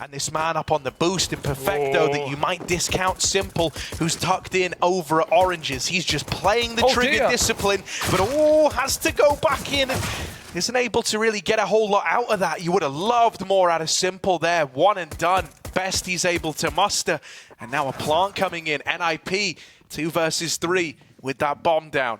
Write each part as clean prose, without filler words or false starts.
And this man up on the boost in Perfecto that you might discount Simple, who's tucked in over at Oranges. He's just playing the trigger discipline, but has to go back in. Isn't able to really get a whole lot out of that. You would have loved more out of Simple there. One and done. Best he's able to muster. And now a plant coming in. NIP, 2 versus 3 with that bomb down.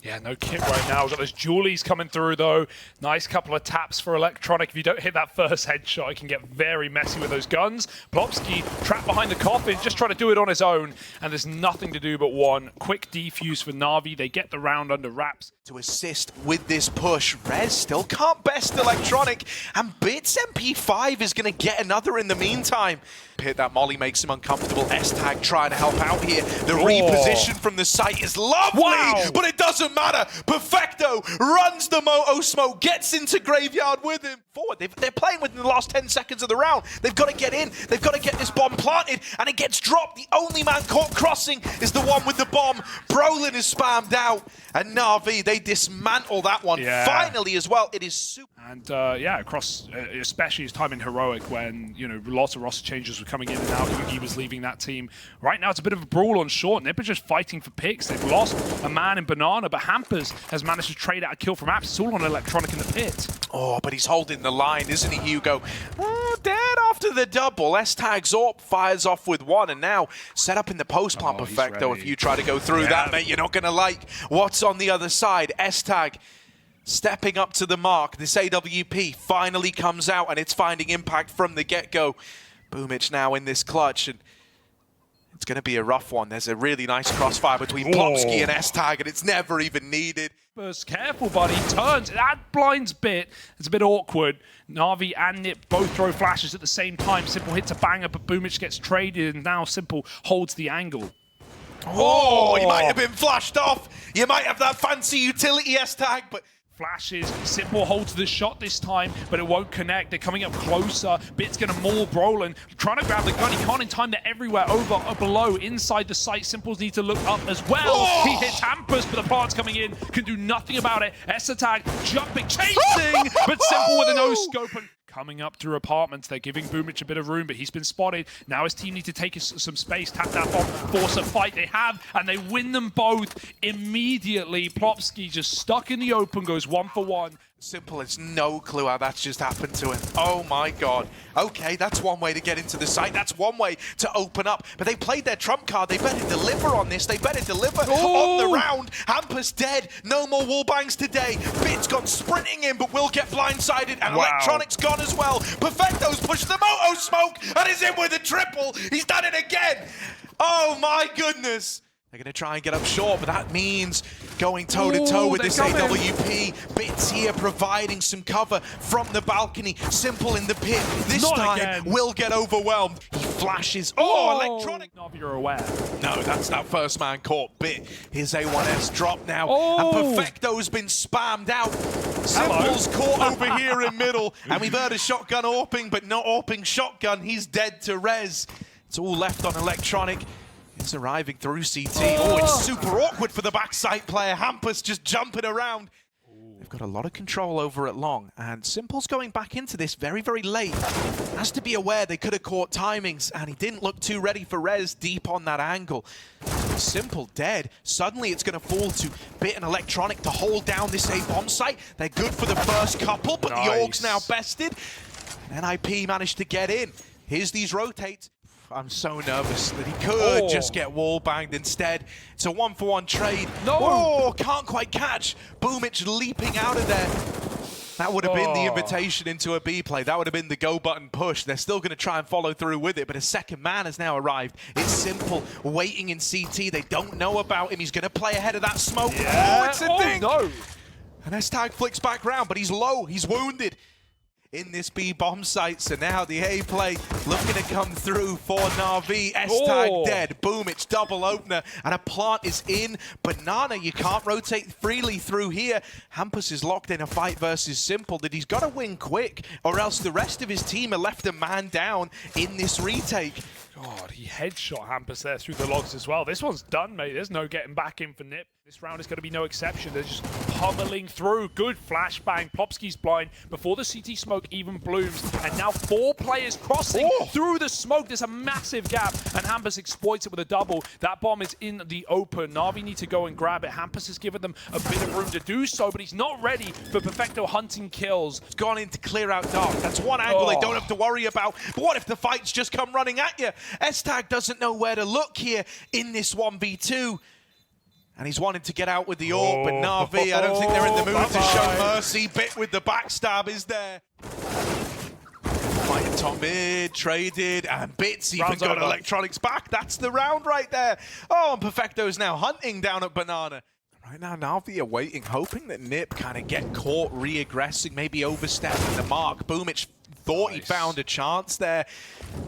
Yeah, no kit right now. We've got those Julies coming through, though. Nice couple of taps for Electronic. If you don't hit that first headshot, it can get very messy with those guns. Plopsky trapped behind the coffin, just trying to do it on his own. And there's nothing to do but one quick defuse for NaVi. They get the round under wraps. To assist with this push, Rez still can't best Electronic. And Bits MP5 is going to get another in the meantime. Hit that molly makes him uncomfortable. S-Tag trying to help out here. The reposition from the site is lovely, but it doesn't matter. Perfecto runs the Moto Smoke, gets into Graveyard with him. Forward, they're playing within the last 10 seconds of the round. They've got to get in. They've got to get this bomb planted, and it gets dropped. The only man caught crossing is the one with the bomb. Brolin is spammed out, and NaVi, they dismantle that one. Finally as well. It is super. And yeah, across, especially his time in Heroic when, you know, lots of roster changes were coming in and out. Yugi was leaving that team. Right now, it's a bit of a brawl on short. Nip are just fighting for picks. They've lost a man in Banana, but Hampers has managed to trade out a kill from Apps. It's all on Electronic in the pit. Oh, but he's holding the line, isn't he, Hugo? Dead after the double. S-Tag Zorp fires off with one, and now set up in the post plant Perfecto. If you try to go through that, mate, you're not going to like what's on the other side. S-Tag stepping up to the mark. This AWP finally comes out, and it's finding impact from the get-go. Boomich now in this clutch, and it's going to be a rough one. There's a really nice crossfire between Plopsky and S-Tag, and it's never even needed. Careful, buddy. Turns. That blinds bit. It's a bit awkward. NaVi and Nip both throw flashes at the same time. Simple hits a banger, but Boomich gets traded, and now Simple holds the angle. He might have been flashed off. You might have that fancy utility S-Tag, but... Flashes, Simple holds the shot this time, but it won't connect. They're coming up closer. Bit's gonna maul Brolin, trying to grab the gun. He can't in time. They're everywhere, over or below, inside the site. Simples need to look up as well. He hits Hampus, but the plant's coming in. Can do nothing about it. S-Tag jumping, chasing, but Simple with a no-scope. And coming up through apartments, they're giving Boomich a bit of room, but he's been spotted. Now his team need to take some space, tap that bomb, force a fight. They have, and they win them both immediately. Plopsky just stuck in the open, goes 1 for 1. Simple has no clue how that's just happened to him. Oh my god. Okay, that's one way to get into the site. That's one way to open up. But they played their trump card. They better deliver on this. They better deliver on the round. Hampus dead. No more wallbangs today. Bit's gone sprinting in, but will get blindsided. And Electronic's gone as well. Perfecto's pushed the Moto Smoke and is in with a triple. He's done it again. Oh my goodness. They're going to try and get up short, but that means going toe-to-toe with this AWP. Bits here providing some cover from the balcony. Simple in the pit. This time will get overwhelmed. He flashes. Electronic. NaVi, you're aware. No, that's that first man caught. Bit. His A1S drop now. And Perfecto's been spammed out. Simple's caught over here in middle. And we've heard a shotgun AWPing, but not AWPing shotgun. He's dead to res. It's all left on Electronic. It's arriving through CT. It's super awkward for the backside player. Hampus just jumping around. They've got a lot of control over it long, and Simple's going back into this very, very late. Has to be aware they could have caught timings, and he didn't look too ready for res deep on that angle. Simple dead. Suddenly it's going to fall to Bit and Electronic to hold down this A-bomb site. They're good for the first couple, but the Org's now bested. And NIP managed to get in. Here's these rotates. I'm so nervous that he could just get wall banged instead. It's a 1-for-1 trade. Can't quite catch. Boomich leaping out of there. That would have been the invitation into a B play. That would have been the go button push. They're still going to try and follow through with it, but a second man has now arrived. It's Simple waiting in CT. They don't know about him. He's going to play ahead of that smoke. It's a thing. And S-Tag flicks back round, but he's low. He's wounded in this B bomb site. So now the A play looking to come through for NaVi. S-Tag dead. Boomich double opener, and a plant is in. Banana, you can't rotate freely through here. Hampus is locked in a fight versus Simple that he's got to win quick, or else the rest of his team are left a man down in this retake. God, he headshot Hampus there through the logs as well. This one's done, mate. There's no getting back in for Nip. This round is going to be no exception. They're just pummeling through. Good flashbang. Plopski's blind before the CT smoke even blooms. And now 4 players crossing through the smoke. There's a massive gap, and Hampus exploits it with a double. That bomb is in the open. NaVi need to go and grab it. Hampus has given them a bit of room to do so, but he's not ready for Perfecto hunting kills. It's gone in to clear out dark. That's one angle they don't have to worry about. But what if the fights just come running at you? S-Tag doesn't know where to look here in this 1v2. And he's wanting to get out with the AWP, but NaVi, I don't think they're in the mood to show mercy. Bit with the backstab is there. Fighting top mid, traded, and Bits even got electronics back. That's the round right there. Oh, and Perfecto's now hunting down at Banana. Right now, NaVi are waiting, hoping that Nip kind of get caught re-aggressing, maybe overstepping the mark. Boomich thought he found a chance there.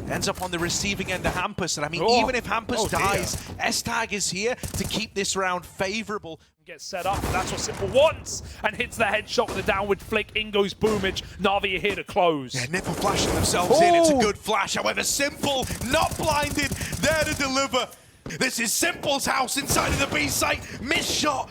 Ends up on the receiving end of Hampus. And I mean, even if Hampus dies, S-Tag is here to keep this round favorable. Gets set up, and that's what Simple wants, and hits the headshot with a downward flick. In goes Boomich. NaVi are here to close. Yeah, Nip are flashing themselves in. It's a good flash. However, Simple, not blinded, there to deliver. This is Simple's house inside of the B site. Missed shot.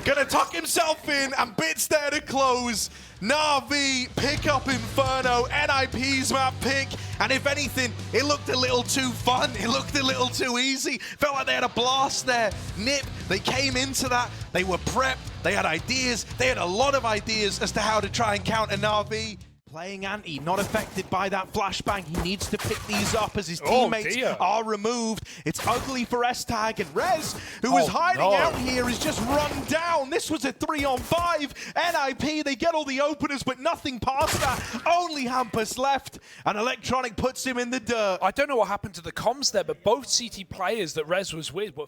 Gonna tuck himself in, and Bits there to close. NaVi pick up Inferno, NIP's map pick, and if anything, it looked a little too fun. It looked a little too easy. Felt like they had a blast there. Nip, they came into that. They were prepped. They had ideas. They had a lot of ideas as to how to try and counter NaVi. Playing anti, not affected by that flashbang. He needs to pick these up as his teammates are removed. It's ugly for S-Tag, and Rez, who was hiding out here, is just run down. This was a 3-on-5. NIP, they get all the openers, but nothing past that. Only Hampus left, and Electronic puts him in the dirt. I don't know what happened to the comms there, but both CT players that Rez was with were...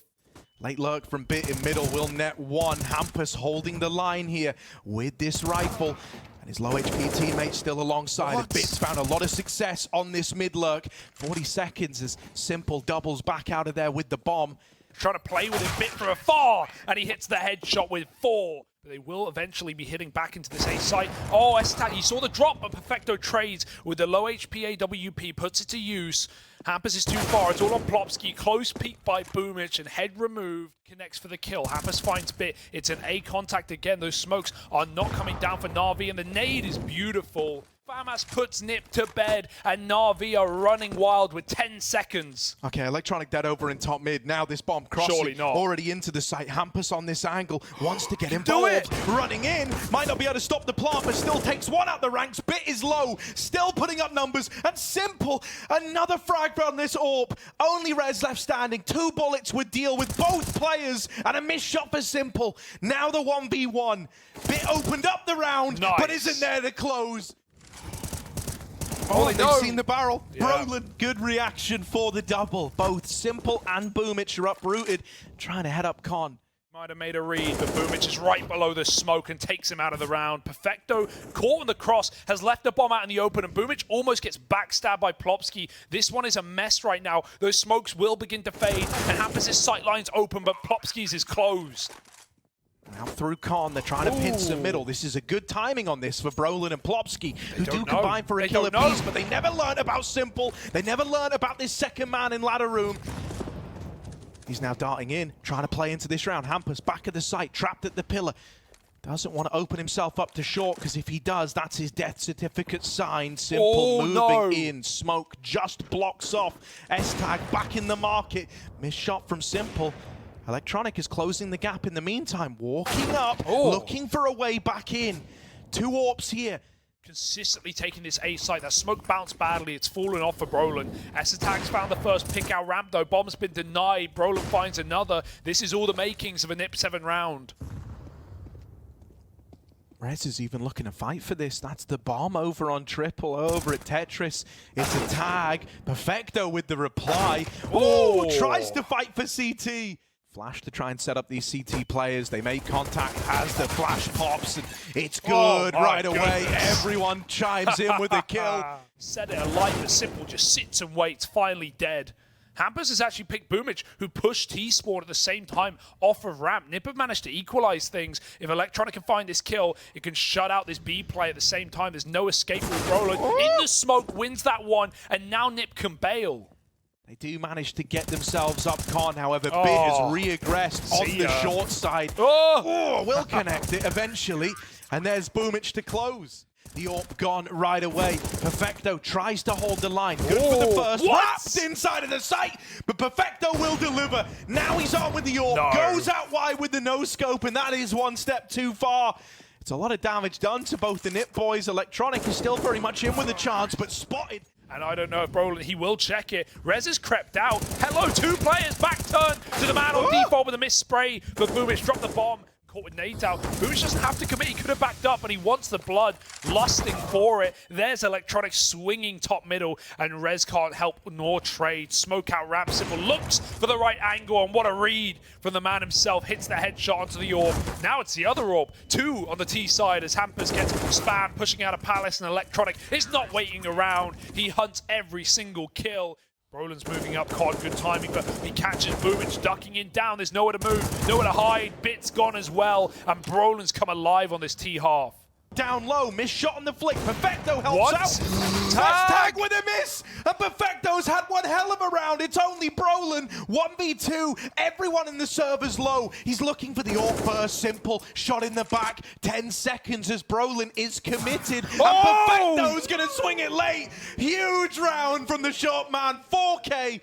Late lurk from Bit in middle will net 1. Hampus holding the line here with this rifle. And his low HP teammate still alongside it. Bit's found a lot of success on this mid lurk. 40 seconds as Simple doubles back out of there with the bomb. Trying to play with it Bit from afar, and he hits the headshot with 4. But they will eventually be hitting back into this A site. Oh, S-Tag, you saw the drop, but Perfecto trades with the low HP AWP, puts it to use. Hampus is too far, it's all on Plopski. Close peek by Boomich, and head removed. Connects for the kill. Hampus finds Bit. It's an A contact again. Those smokes are not coming down for NaVi, and the nade is beautiful. Famas puts Nip to bed, and NaVi are running wild with 10 seconds. Okay, Electronic dead over in top mid. Now this bomb crossing. Surely not. Already into the site. Hampus on this angle. Wants to get involved. Running in. Might not be able to stop the plant, but still takes 1 out the ranks. Bit is low. Still putting up numbers. And Simple. Another frag on this AWP. Only Rez left standing. 2 bullets would deal with both players. And a missed shot for Simple. Now the 1v1. Bit opened up the round, but isn't there to close. Oh, they've seen the barrel. Brolin, good reaction for the double. Both Simple and Boomich are uprooted, trying to head up Con. Might have made a read, but Boomich is right below the smoke and takes him out of the round. Perfecto, caught in the cross, has left the bomb out in the open, and Boomich almost gets backstabbed by Plopski. This one is a mess right now. Those smokes will begin to fade, and Hampus' sight line's open, but Plopski's is closed. Now through Con, they're trying to pinch the middle. This is a good timing on this for Brolin and Plopski, who do combine for a kill apiece, but they never learned about Simple. They never learned about this second man in ladder room. He's now darting in, trying to play into this round. Hampus back at the site, trapped at the pillar. Doesn't want to open himself up to short, because if he does, that's his death certificate signed. Simple moving in. Smoke just blocks off. S-Tag back in the market. Missed shot from Simple. Electronic is closing the gap in the meantime, walking up, looking for a way back in. 2 AWPs here. Consistently taking this A site. That smoke bounced badly. It's fallen off for Brolin. S-Tag's found the first pick out ramp though. Bomb's been denied. Brolin finds another. This is all the makings of a NIP 7 round. Rez is even looking to fight for this. That's the bomb over on triple, over at Tetris. It's a tag. Perfecto with the reply. Oh, tries to fight for CT. Flash to try and set up these CT players. They make contact as the flash pops, and it's good right away. Everyone chimes in with a kill. Set it alight, but Simple just sits and waits, finally dead. Hampus has actually picked Boomich, who pushed T-Spawn at the same time off of ramp. Nip have managed to equalize things. If Electronic can find this kill, it can shut out this B play at the same time. There's no escape with Brolin. In the smoke, wins that one, and now Nip can bail. They do manage to get themselves up con, however, Bit has reaggressed on the short side. Will connect it eventually, and there's Boomich to close. The AWP gone right away. Perfecto tries to hold the line. Good for the first. Wrapped inside of the site, but Perfecto will deliver. Now he's on with the AWP. Goes out wide with the no-scope, and that is one step too far. It's a lot of damage done to both the Nip boys. Electronic is still very much in with a chance, but spotted. And I don't know if Brolin, he will check it. Rez has crept out. Hello, 2 players, back turn to the man on default with a missed spray. But Boomich dropped the bomb. Caught with nades out. Boomich doesn't have to commit. He could have backed up, but he wants the blood, lusting for it. There's Electronic swinging top middle, and Rez can't help nor trade. Smoke out ramp. Simple looks for the right angle, and what a read from the man himself. Hits the headshot onto the AWP. Now it's the other AWP. 2 on the T side as Hampers gets spammed, pushing out a Palace, and Electronic is not waiting around. He hunts every single kill. Brolin's moving up, Cod, good timing, but he catches Boomich ducking in down. There's nowhere to move, nowhere to hide. Bit's gone as well, and Brolin's come alive on this T half. Down low, missed shot on the flick. Perfecto helps out. Tag with a miss, and Perfecto's had one hell of a round. It's only Brolin, 1v2. Everyone in the server's low. He's looking for the AWP burst. Simple shot in the back. 10 seconds as Brolin is committed, and Perfecto's gonna swing it late. Huge round from the short man. 4K.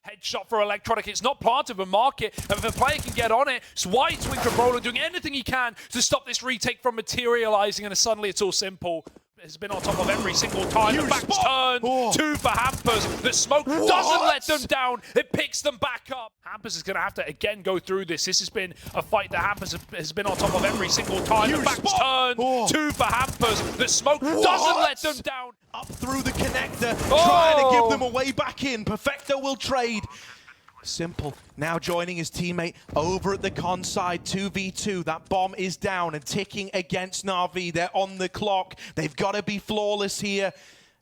Headshot for Electronic. It's not part of a market, and if a player can get on it, it's wide swing from Brolin, doing anything he can to stop this retake from materializing, and suddenly it's all Simple. Has been on top of every single time. The back's turned. 2 for Hampers. The smoke doesn't let them down. It picks them back up. Hampers is going to have to again go through this. This has been a fight that Hampers has been on top of every single time. The back's turned. 2 for Hampers. The smoke doesn't let them down. Up through the connector, trying to give them a way back in. Perfecto will trade. Simple now joining his teammate over at the con side. 2v2. That bomb is down and ticking against NaVi. They're on the clock. They've got to be flawless here.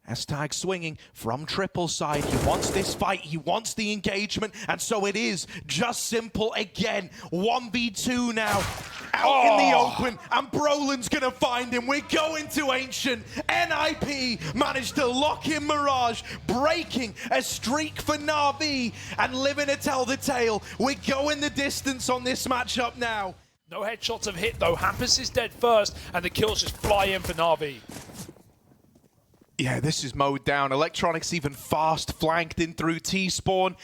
S-Tag swinging from triple side. He wants this fight. He wants the engagement. And so it is. Just Simple again. 1v2 now. Out in the open. And Brolin's going to find him. We're going to Ancient. NIP managed to lock in Mirage. Breaking a streak for NaVi. And living to tell the tale. We're going the distance on this matchup now. No headshots have hit though. Hampus is dead first. And the kills just fly in for NaVi. Yeah, this is mowed down. Electronics even fast flanked in through T-spawn.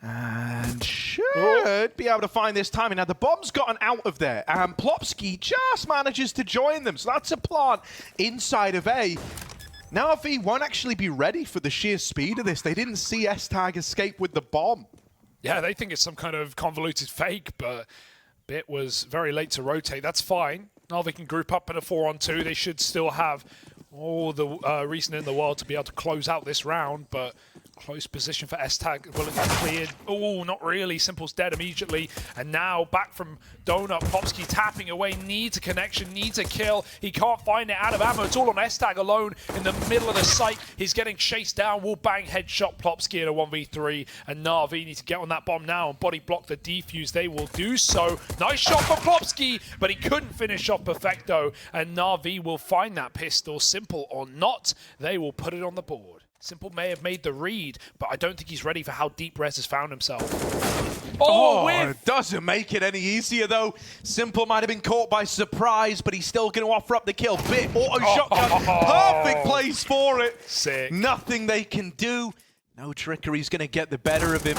And should be able to find this timing. Now, the bomb's gotten out of there. And Plopsky just manages to join them. So that's a plant inside of A. NaVi won't actually be ready for the sheer speed of this. They didn't see S-Tag escape with the bomb. Yeah, they think it's some kind of convoluted fake, but Bit was very late to rotate. That's fine. Now they can group up in a 4-on-2. They should still have all the reason in the world to be able to close out this round, but close position for S-Tag. Will it get cleared? Oh, not really. Simple's dead immediately. And now back from Donut. Popsky tapping away. Needs a connection. Needs a kill. He can't find it. Out of ammo. It's all on S-Tag alone in the middle of the site. He's getting chased down. Will bang headshot Plopsky in a 1v3. And NaVi need to get on that bomb now and body block the defuse. They will do so. Nice shot for Plopsky, but he couldn't finish off Perfecto. And NaVi will find that pistol. Simple or not, they will put it on the board. Simple may have made the read, but I don't think he's ready for how deep Rez has found himself. It doesn't make it any easier, though. Simple might have been caught by surprise, but he's still going to offer up the kill. Bit, auto shotgun, perfect place for it. Sick. Nothing they can do. No trickery's going to get the better of him.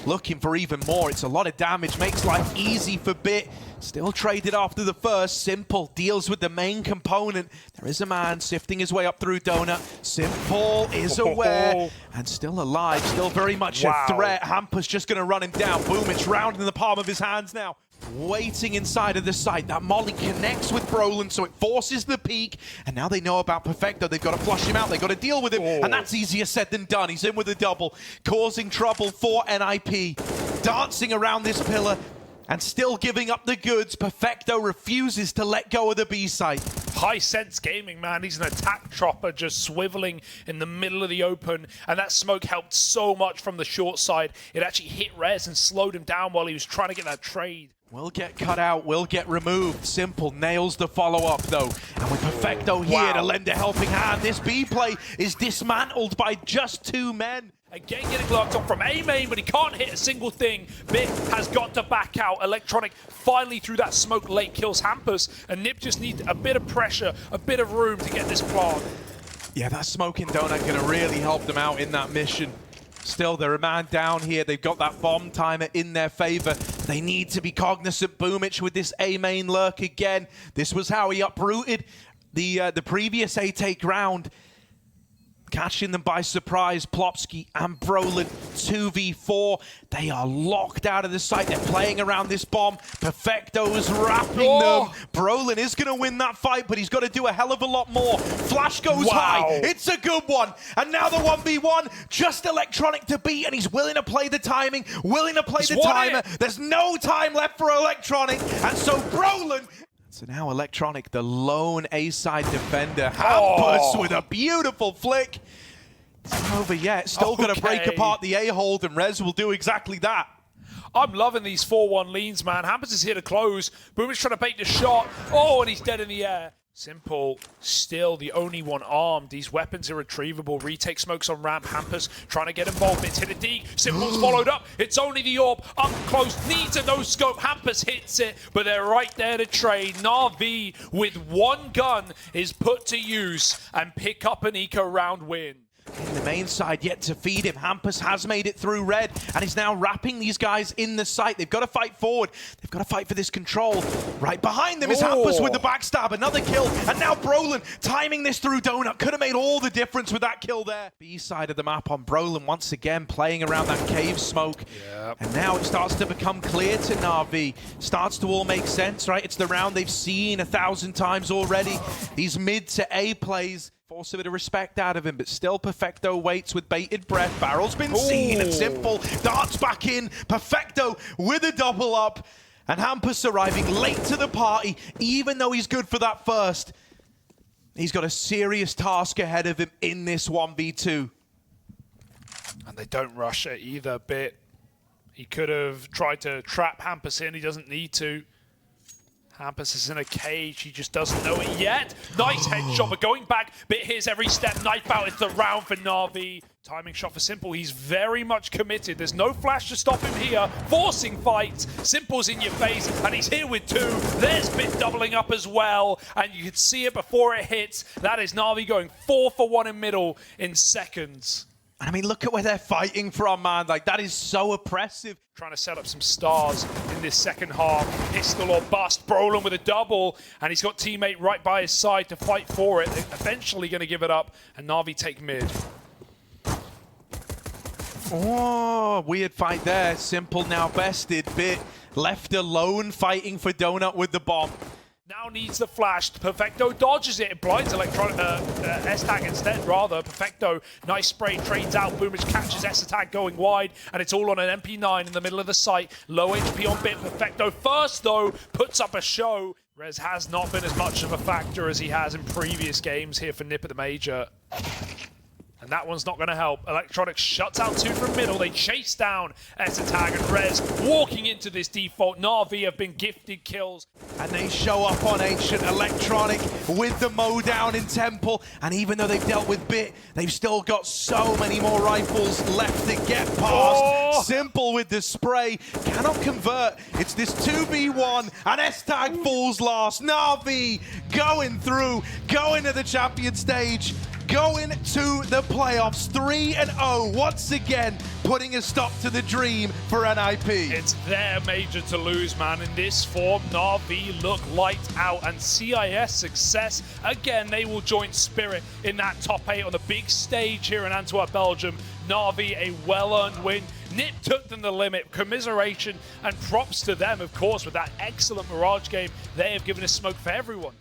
Looking for even more. It's a lot of damage. Makes life easy for Bit. Still traded after the first. Simple deals with the main component. There is a man sifting his way up through Donut. Simple is aware and still alive. Still very much a threat. Hampus just going to run him down. Boom, it's round in the palm of his hands now. Waiting inside of the site. That molly connects with Brolin, so it forces the peak. And now they know about Perfecto. They've got to flush him out. They've got to deal with him. And that's easier said than done. He's in with a double, causing trouble for NIP. Dancing around this pillar and still giving up the goods. Perfecto refuses to let go of the B site. High sense gaming, man. He's an attack chopper just swiveling in the middle of the open. And that smoke helped so much from the short side. It actually hit Rez and slowed him down while he was trying to get that trade. Will get cut out, will get removed. Simple nails the follow-up, though. And with Perfecto here to lend a helping hand, this B play is dismantled by just 2 men. Again, getting lurked on from A main, but he can't hit a single thing. Bit has got to back out. Electronic finally through that smoke late kills Hampus, and Nip just needs a bit of pressure, a bit of room to get this plant. Yeah, that smoking donut going to really help them out in that mission. Still, they're a man down here. They've got that bomb timer in their favor. They need to be cognizant. Boomich with this A main lurk again. This was how he uprooted the previous A-take round. Catching them by surprise, Plopsky and Brolin 2v4. They are locked out of the site. They're playing around this bomb. Perfecto is wrapping them. Brolin is going to win that fight, but he's got to do a hell of a lot more. Flash goes high. It's a good one. And now the 1v1, just Electronic to beat, and he's willing to play the timing, willing to play the timer. There's no time left for Electronic, and so Brolin... So now Electronic, the lone A-side defender. Hampus with a beautiful flick. It's not over yet. Still going to break apart the A-hold, and Rez will do exactly that. I'm loving these 4-1 leans, man. Hampus is here to close. Boomich trying to bait the shot. Oh, and he's dead in the air. Simple, still the only one armed. These weapons are retrievable. Retake smokes on ramp. Hampus trying to get involved. It's hit a D. Simple's followed up. It's only the orb. Up close. Needs a no scope. Hampus hits it, but they're right there to trade. NaVi with one gun is put to use and pick up an eco round win. In the main side, yet to feed him. Hampus has made it through red, and he's now wrapping these guys in the site. They've got to fight forward. They've got to fight for this control. Right behind them is Hampus with the backstab. Another kill, and now Brolin timing this through Donut. Could have made all the difference with that kill there. B side of the map on Brolin once again, playing around that cave smoke. Yep. And now it starts to become clear to NaVi. Starts to all make sense, right? It's the round they've seen 1,000 times already. These mid to A plays. Force a bit of respect out of him, but still Perfecto waits with bated breath. Barrel's been seen, and Simple darts back in. Perfecto with a double up, and Hampus arriving late to the party, even though he's good for that first. He's got a serious task ahead of him in this 1v2. And they don't rush it either bit. He could have tried to trap Hampus in. He doesn't need to. Hampus is in a cage, he just doesn't know it yet. Nice headshot, but going back, Bit hears every step, knife out, it's the round for NaVi. Timing shot for Simple, he's very much committed. There's no flash to stop him here, forcing fights. Simple's in your face, and he's here with two. There's Bit doubling up as well, and you can see it before it hits. That is NaVi going 4 for 1 in middle in seconds. I mean, look at where they're fighting from, man. Like, that is so oppressive. Trying to set up some stars in this second half. Pistol or bust. Brolin with a double. And he's got teammate right by his side to fight for it. They're eventually going to give it up. And NaVi take mid. Oh, weird fight there. Simple now bested. Bit left alone fighting for Donut with the bomb. Now needs the flash. Perfecto dodges it. It blinds Electronic. S-Tag instead, rather. Perfecto, nice spray, trades out. Boomich catches S-Tag going wide, and it's all on an MP9 in the middle of the site. Low HP on Bit. Perfecto first, though, puts up a show. Rez has not been as much of a factor as he has in previous games here for Nip at the Major. And that one's not going to help. Electronic shuts out two from middle. They chase down S-Tag and Rez walking into this default. NaVi have been gifted kills. And they show up on Ancient. Electronic with the mow down in Temple. And even though they've dealt with Bit, they've still got so many more rifles left to get past. Simple with the spray. Cannot convert. It's this 2v1. And S-Tag falls last. NaVi going through. Going to the champion stage. Going to the playoffs, 3-0, once again, putting a stop to the dream for NIP. It's their major to lose, man. In this form, NaVi look lights out, and CIS success. Again, they will join Spirit in that top 8 on the big stage here in Antwerp, Belgium. NaVi, a well-earned win. Nip took them the limit. Commiseration and props to them, of course, with that excellent Mirage game. They have given us smoke for everyone.